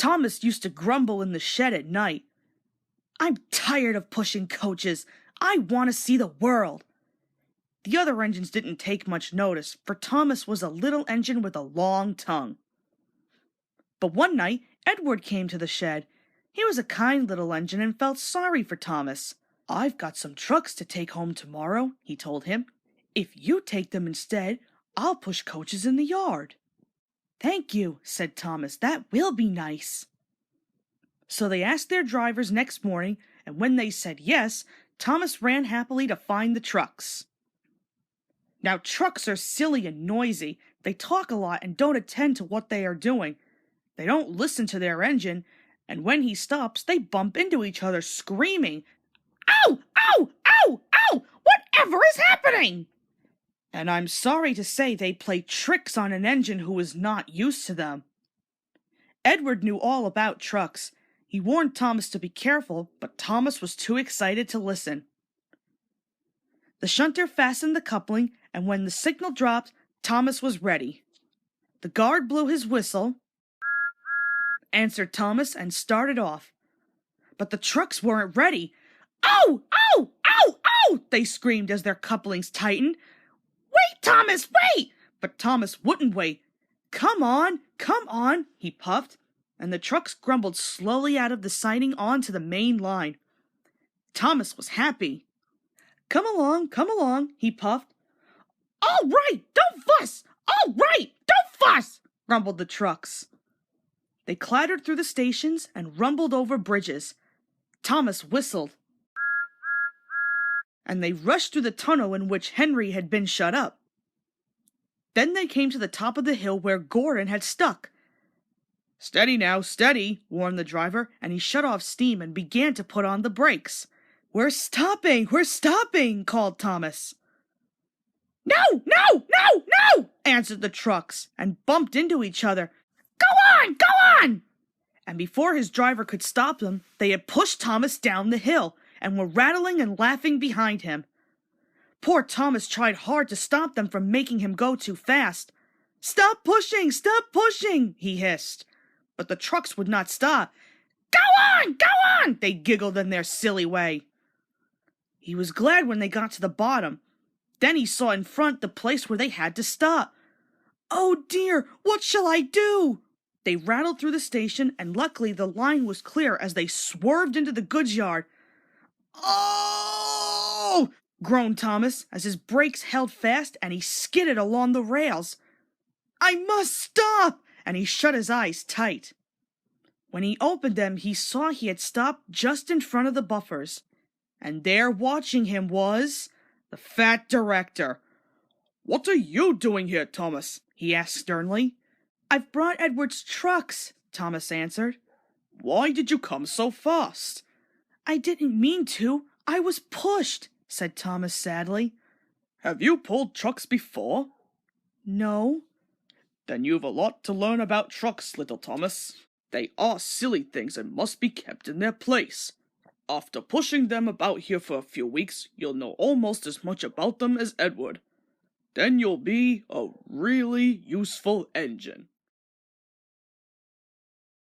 Thomas used to grumble in the shed at night. "I'm tired of pushing coaches. I want to see the world." The other engines didn't take much notice, for Thomas was a little engine with a long tongue. But one night, Edward came to the shed. He was a kind little engine and felt sorry for Thomas. "I've got some trucks to take home tomorrow," he told him. "If you take them instead, I'll push coaches in the yard." "Thank you," said Thomas. "That will be nice." So they asked their drivers next morning, and when they said yes, Thomas ran happily to find the trucks. Now, trucks are silly and noisy. They talk a lot and don't attend to what they are doing. They don't listen to their engine, and when he stops, they bump into each other, screaming, "Ow! Ow! Ow! Ow! Whatever is happening?" And I'm sorry to say they play tricks on an engine who is not used to them. Edward knew all about trucks. He warned Thomas to be careful, but Thomas was too excited to listen. The shunter fastened the coupling, and when the signal dropped, Thomas was ready. The guard blew his whistle, answered Thomas, and started off. But the trucks weren't ready. "Oh! Oh! Ow! Ow!" they screamed as their couplings tightened. "Wait, Thomas, wait!" But Thomas wouldn't wait. Come on," he puffed, and the trucks grumbled slowly out of the siding onto the main line. Thomas was happy. Come along," he puffed. "All right, don't fuss! All right, don't fuss!" grumbled the trucks. They clattered through the stations and rumbled over bridges. Thomas whistled. And they rushed through the tunnel in which Henry had been shut up. Then they came to the top of the hill where Gordon had stuck. "Steady now, steady," warned the driver, and he shut off steam and began to put on the brakes. We're stopping, called Thomas. No, answered the trucks, and bumped into each other. Go on! And before his driver could stop them, they had pushed Thomas down the hill, and were rattling and laughing behind him. Poor Thomas tried hard to stop them from making him go too fast. Stop pushing, he hissed. But the trucks would not stop. Go on, they giggled in their silly way. He was glad when they got to the bottom. Then he saw in front the place where they had to stop. Oh dear, what shall I do? They rattled through the station, and luckily the line was clear as they swerved into the goods yard. Oh! groaned Thomas as his brakes held fast and he skidded along the rails. I must stop! And he shut his eyes tight. When he opened them, he saw he had stopped just in front of the buffers. And there watching him was the fat director. What are you doing here, Thomas? He asked sternly. I've brought Edward's trucks, Thomas answered. Why did you come so fast? I didn't mean to. I was pushed, said Thomas sadly. Have you pulled trucks before? No. Then you've a lot to learn about trucks, little Thomas. They are silly things and must be kept in their place. After pushing them about here for a few weeks, you'll know almost as much about them as Edward. Then you'll be a really useful engine.